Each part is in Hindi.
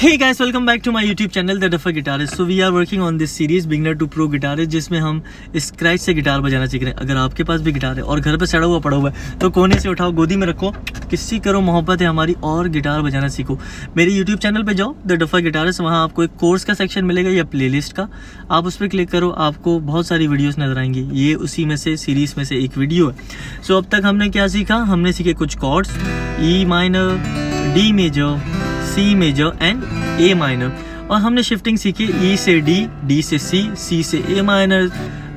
Hey guys, welcome back to my YouTube channel The Duffer Guitarist. So we are working on this series Beginner to Pro Guitarist, जिसमें हम स्क्रैच से गिटार बजाना सीख रहे हैं. अगर आपके पास भी गिटार है और घर पे सड़ा हुआ पड़ा हुआ है तो कोने से उठाओ, गोदी में रखो, किसी करो मोहब्बत है हमारी और गिटार बजाना सीखो. मेरे YouTube चैनल पे जाओ द डफर गिटारिस्ट, वहाँ आपको एक कोर्स का सेक्शन मिलेगा या प्लेलिस्ट का. आप उस पर क्लिक करो, आपको बहुत सारी वीडियोस नजर आएंगी. ये उसी में से सीरीज में से एक वीडियो है. सो अब तक हमने क्या सीखा? हमने सीखे कुछ chords, E minor, D major, C major and A minor. और हमने शिफ्टिंग सीखी ई से डी, डी से सी, सी से ए माइनर.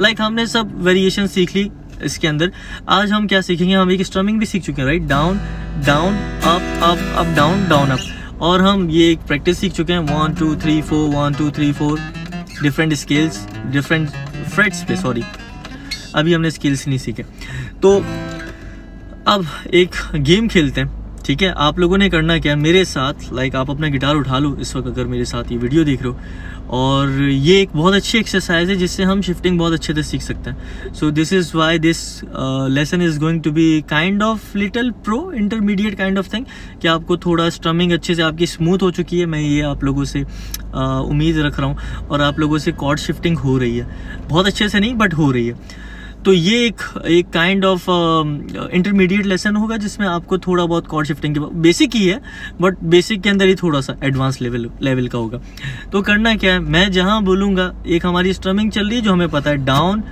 लाइक हमने सब वेरिएशन सीख ली इसके अंदर. आज हम क्या सीखेंगे? हम एक स्ट्रमिंग भी सीख चुके हैं, right? Down down up up up down down up. और हम ये एक प्रैक्टिस सीख चुके हैं 1 2 3 4 1 2 3 4 डिफरेंट स्केल्स, डिफरेंट फ्रेट्स पे. सॉरी, अभी हमने स्केल्स नहीं सीखे. तो अब एक गेम खेलते हैं, ठीक है? आप लोगों ने करना क्या है मेरे साथ, लाइक आप अपना गिटार उठा लो इस वक्त अगर मेरे साथ ये वीडियो देख रहे हो. और ये एक बहुत अच्छी एक्सरसाइज है जिससे हम शिफ्टिंग बहुत अच्छे से सीख सकते हैं. So this is why this lesson is going to be kind of little pro intermediate kind of thing, कि आपको थोड़ा स्ट्रमिंग अच्छे से आपकी स्मूथ हो चुकी है. मैं ये आप लोगों से उम्मीद रख रहा हूँ और आप लोगों से कॉर्ड शिफ्टिंग हो रही है, बहुत अच्छे से नहीं बट हो रही है. तो ये एक काइंड ऑफ इंटरमीडिएट लेसन होगा जिसमें आपको थोड़ा बहुत कॉर्ड शिफ्टिंग के बेसिक ही है, बट बेसिक के अंदर ही थोड़ा सा एडवांस लेवल का होगा. तो करना क्या है, मैं जहाँ बोलूँगा, एक हमारी स्ट्रमिंग चल रही है जो हमें पता है, down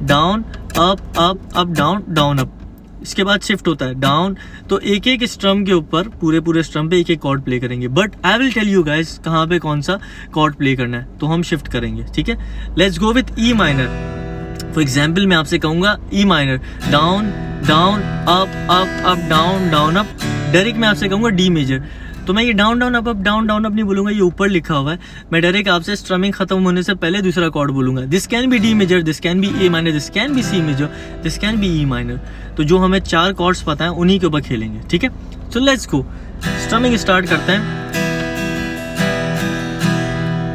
down up up up down down up. इसके बाद शिफ्ट होता है डाउन. तो एक एक स्ट्रम के ऊपर, पूरे स्ट्रम पे एक एक कॉर्ड प्ले करेंगे. But I will tell you guys कहाँ पे कौन सा कॉर्ड प्ले करना है. तो हम शिफ्ट करेंगे, ठीक है? Let's go with E minor. For example मैं आपसे कहूँगा E minor, down down up up up down down up. Direct मैं आपसे कहूँगा डी मेजर. तो मैं ये down down up down down up नहीं बोलूँगा, ये ऊपर लिखा हुआ है. मैं डायरेक्ट आपसे स्ट्रमिंग खत्म होने से पहले दूसरा कॉर्ड बोलूँगा. This can be D major, this can be A minor, this can be C major, this can be E minor. तो जो हमें 4 कॉर्ड्स पता है उन्हीं के ऊपर खेलेंगे, ठीक है? So let's go, strumming start करते हैं.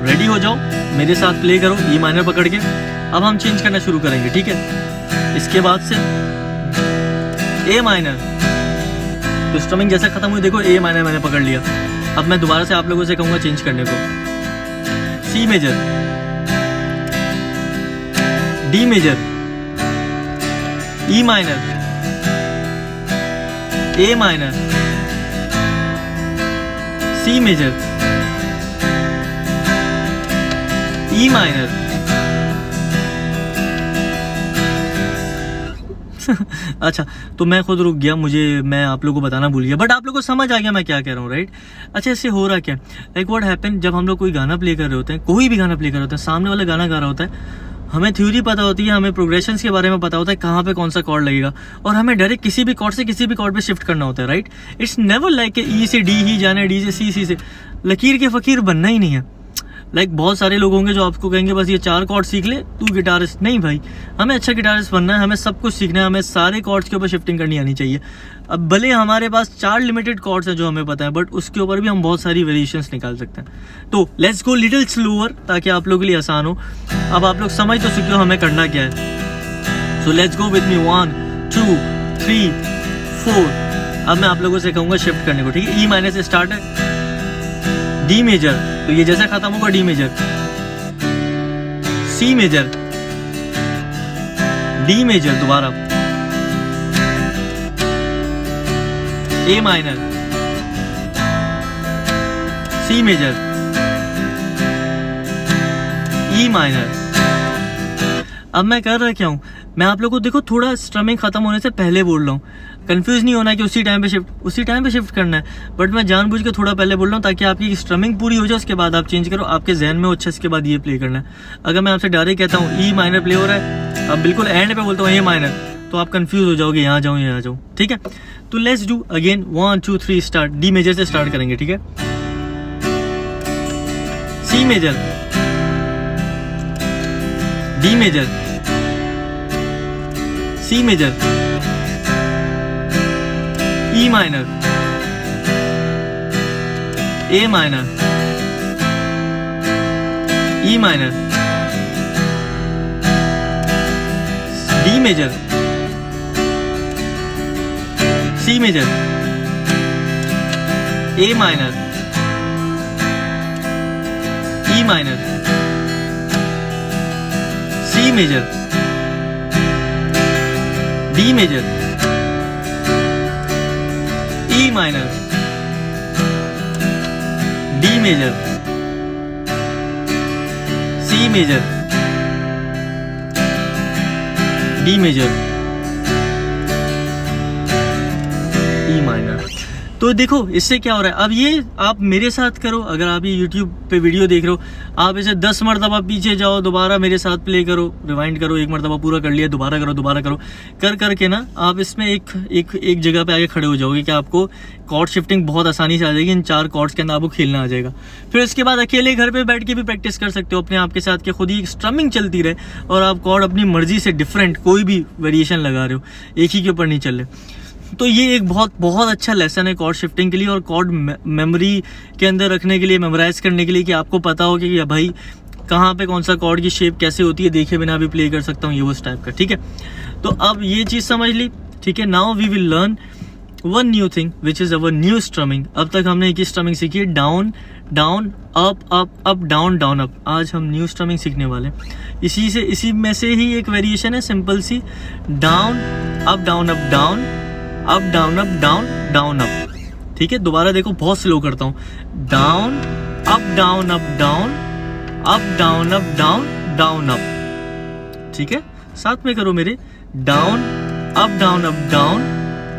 रेडी हो जाओ, मेरे साथ प्ले करो ई माइनर पकड़ के. अब हम चेंज करना शुरू करेंगे, ठीक है? इसके बाद से ए माइनर. तो स्ट्रमिंग जैसे खत्म हुई, देखो ए माइनर मैंने पकड़ लिया. अब मैं दोबारा से आप लोगों से कहूँगा चेंज करने को. C major, D major, E minor, A minor, C major, E minor. अच्छा, तो मैं खुद रुक गया, मैं आप लोगों को बताना भूल गया, बट आप लोगों को समझ आ गया मैं क्या कह रहा हूँ, राइट? अच्छा, इससे हो रहा क्या, लाइक व्हाट हैपन, जब हम लोग कोई गाना प्ले कर रहे होते हैं, कोई भी गाना प्ले कर रहे होते हैं, सामने वाला गाना गा रहा होता है, हमें थ्योरी पता होती है, हमें प्रोग्रेशंस के बारे में पता होता है, कहाँ पे कौन सा कॉर्ड लगेगा, और हमें डायरेक्ट किसी भी कॉर्ड से किसी भी कॉर्ड पे शिफ्ट करना होता है, राइट? इट्स नेवर लाइक ई से डी ही जाना है, डी से सी से. लकीर के फकीर बनना ही नहीं है. लाइक बहुत सारे लोग होंगे जो आपको कहेंगे बस ये 4 कॉर्ड सीख ले तू गिटारिस्ट. नहीं भाई, हमें अच्छा गिटारिस्ट बनना है, हमें सब कुछ सीखना है, हमें सारे कॉर्ड्स के ऊपर शिफ्टिंग करनी आनी चाहिए. अब भले हमारे पास 4 लिमिटेड कॉर्ड्स हैं जो हमें पता है, बट उसके ऊपर भी हम बहुत सारी वेरिएशंस निकाल सकते हैं. तो लेट्स गो लिटिल स्लोअर ताकि आप लोगों के लिए आसान हो. अब आप लोग समझ तो चुके हो हमें करना क्या है. So let's go with me 1 2 3 4. अब मैं आप लोगों से कहूँगा शिफ्ट करने को, ठीक है? ई माइनर से स्टार्ट है, डी मेजर, तो ये जैसे खत्म होगा D major, C major, D major, दोबारा A minor, C major, E minor. अब मैं कर रहा क्या हूँ, मैं आप लोगों को देखो थोड़ा स्ट्रमिंग खत्म होने से पहले बोल रहा हूँ. कंफ्यूज नहीं होना है कि उसी टाइम पे शिफ्ट करना है, बट मैं जानबूझ के थोड़ा पहले बोल रहा हूँ ताकि आपकी स्ट्रमिंग पूरी हो जाए, उसके बाद आप चेंज करो, आपके जहन में अच्छा, इसके बाद ये प्ले करना है. अगर मैं आपसे डायरेक्ट कहता हूँ ई माइनर प्ले हो रहा है, अब बिल्कुल एंड पे बोलता हूँ ए माइनर, तो आप कंफ्यूज हो जाओगे, यहाँ जाऊँ, ठीक है? तो let's do again 1 2 3 start. D major से स्टार्ट करेंगे, ठीक है? C major, D major, C major, E minor, A minor, E minor, D major, C major, A minor, minor, C major, D major, E minor, D major, C major, D major, E minor. तो देखो इससे क्या हो रहा है, अब ये आप मेरे साथ करो। अगर आप ये YouTube पे वीडियो देख रहे हो, आप इसे 10 मरतबा पीछे जाओ, दोबारा मेरे साथ प्ले करो, रिवाइंड करो, एक मरतबा पूरा कर लिया, दोबारा करो, कर करके ना आप इसमें एक जगह पे आके खड़े हो जाओगे कि आपको कॉर्ड शिफ्टिंग बहुत आसानी से आ जाएगी। इन 4 कॉर्ड्स के अंदर आपको खेलना आ जाएगा। फिर उसके बाद अकेले घर पे बैठ के भी प्रैक्टिस कर सकते हो अपने आप के साथ, कि खुद ही स्ट्रमिंग चलती रहे और आप कॉर्ड अपनी मर्जी से डिफरेंट कोई भी वेरिएशन लगा रहे हो, एक ही के ऊपर नहीं चल रहे। तो ये एक बहुत अच्छा लेसन है कॉर्ड शिफ्टिंग के लिए और कॉर्ड मेमोरी के अंदर रखने के लिए, मेमोराइज करने के लिए, कि आपको पता हो कि भाई कहाँ पे कौन सा कॉर्ड की शेप कैसे होती है, देखे बिना भी प्ले कर सकता हूँ, ये उस टाइप का। ठीक है, तो अब ये चीज़ समझ ली। ठीक है, now we will learn one new thing which is our new strumming. अब तक हमने एक ही स्ट्रमिंग सीखी है, down down up up up down down up. आज हम न्यू स्ट्रमिंग सीखने वाले हैं। इसी में से ही एक वेरिएशन है simple C, down up down up down, up down up down down up. ठीक है, दोबारा देखो, बहुत स्लो करता हूँ, down up down up down, up down up down down up. ठीक है, साथ में करो मेरे, down up down up down,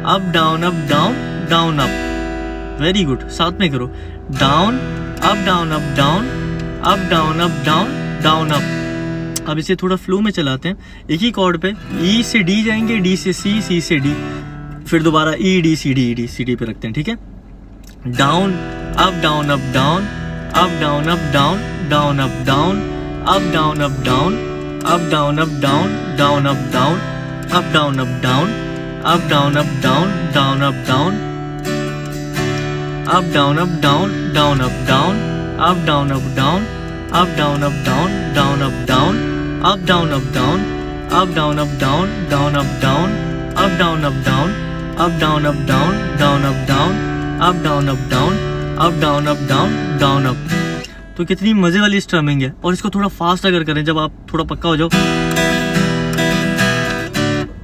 up down up down down up. Very good, साथ में करो, down up down up down, up down up down down up. अब इसे थोड़ा फ्लो में चलाते हैं। एक ही कॉर्ड पे ई से डी जाएंगे, डी से सी, सी से डी, फिर दोबारा E D C D C D पे रखते हैं। ठीक है, down up down up down, up down up down down up down, up down up down, up down up down down up down, up down up down, up down up down down up down, up down up down down up down, up down up down, up down up down down up down, up down up down, up down up down down up down, up down up down, up down up down down up down, up down up down, up down up down down up। तो कितनी मजे वाली स्ट्रमिंग है। और इसको थोड़ा फास्ट अगर करें, जब आप थोड़ा पक्का हो जाओ,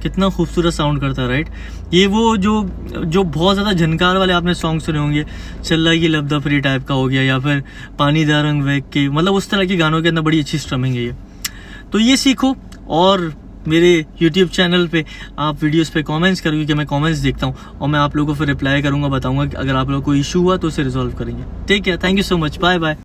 कितना खूबसूरत साउंड करता है, राइट। ये वो जो बहुत ज़्यादा झनकार वाले आपने सॉन्ग सुने होंगे, चल्ला की लब्दा फ्री टाइप का हो गया, या फिर पानी दा रंग वेग के, मतलब उस तरह के गानों के अंदर बड़ी अच्छी स्ट्रमिंग है ये। तो ये सीखो और मेरे YouTube चैनल पे आप वीडियोस पे कमेंट्स करो, क्योंकि मैं कमेंट्स देखता हूँ और मैं आप लोगों को फिर रिप्लाई करूँगा, बताऊँगा कि अगर आप लोगों को इशू हुआ तो उसे रिजॉल्व करेंगे। ठीक है, thank you so much, bye bye.